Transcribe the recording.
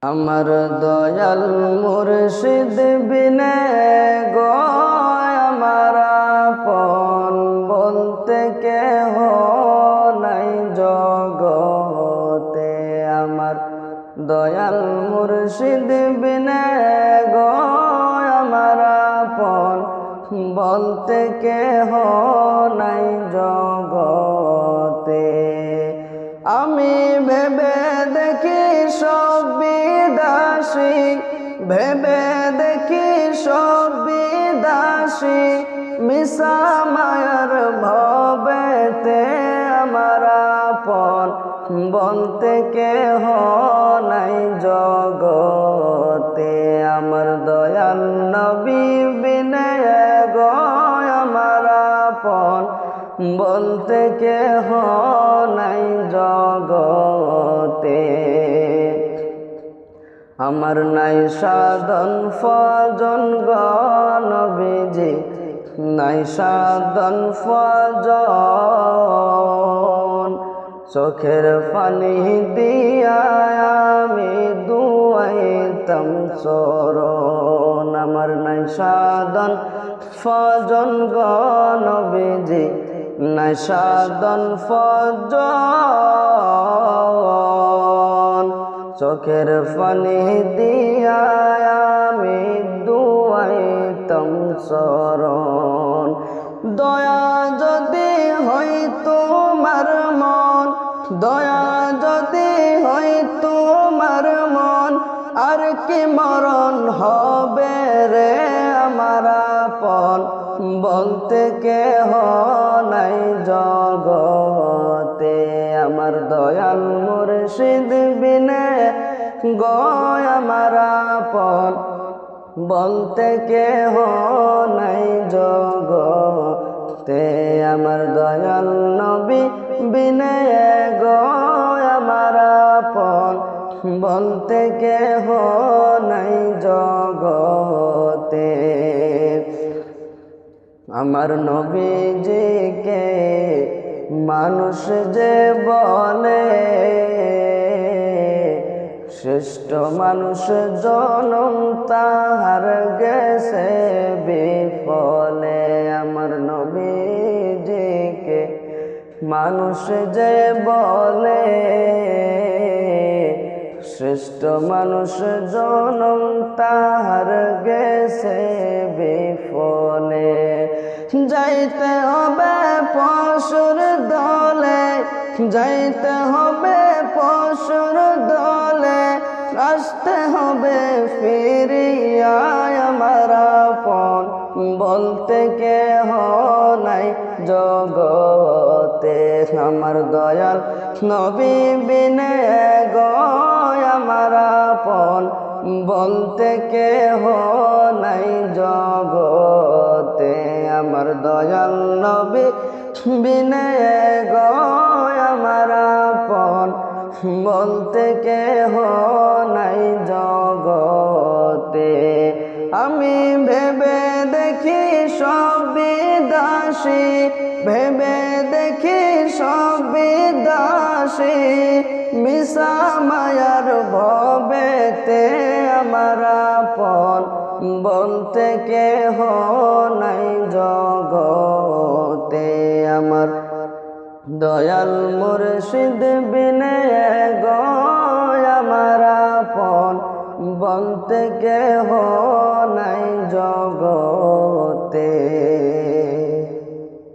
আমার দয়াল মুর্শিদ বিনে গো আমার আপন বলতে কেহ নাই জগতে। আমার দয়াল মুর্শিদ বিনে গো আমার আপন বলতে কেহ নাই জগতে। আমি ভেবে দেখি সব বিদাসী, ভেবে দেখি সব বিদাসী, মিশা মায়ার ভবেতে আমার আপন বলতে কেহ নাই জগতে। আমার দয়াল নবী বিনে গো আমার আপন বলতে কেহ নাই জগতে। আমার নাই সাধন ফজন গো নবীজি, নাই সাধন ফজন, চোখের পানি দিয়া আমি দুয়াইতাম চরণ। আমার নাই সাধন ফজন গো নবীজি, নাই সাধন ফজন, চোখের পানি দিয়া আমি দুয়াইতাম চরণ। দয়া যদি হয় তোমার মন, দয়া যদি হয় তোমার মন, আর কি মরণ হবে রে আমার আপন বলতে কেহ নাই জগতে। আমার দয়াল মুর্শিদ বিনে গো আমার আপন বলতে কেহ নাই জগতে। আমার দয়াল নবী বিনে গো আমার আপন বলতে কেহ নাই জগতে। আমার নবীজিকে মানুষ যে বলে, শ্রেষ্ঠ মানুষ জনম তাহার গেছে বিফলে। আমার নবীজিকে মানুষ যে বলে, শ্রেষ্ঠ মানুষ জনম তাহার গেছে বিফলে। যাইতে হবে পশুর দলে, যাইতে হবে পশুর দলে, আসতে হবে ফিরিয়া আমার আপন বলতে কেহ নাই জগতে। আমার দয়াল নবী বিনে গো আমার আপন বলতে কেহ নাই জগতে। আমার দয়াল নবী বিনে গো আমার আপন বলতে কেহ নাই জগতে। আমি ভেবে দেখি সব বিদাসী, ভেবে দেখি সব বিদাসী, মিশা মায়ার ভবেতে আমার আপন বলতে কেহ নাই জগতে। আমার দয়াল মুর্শিদ বিনে গো আমার আপন বলতে কেহ নাই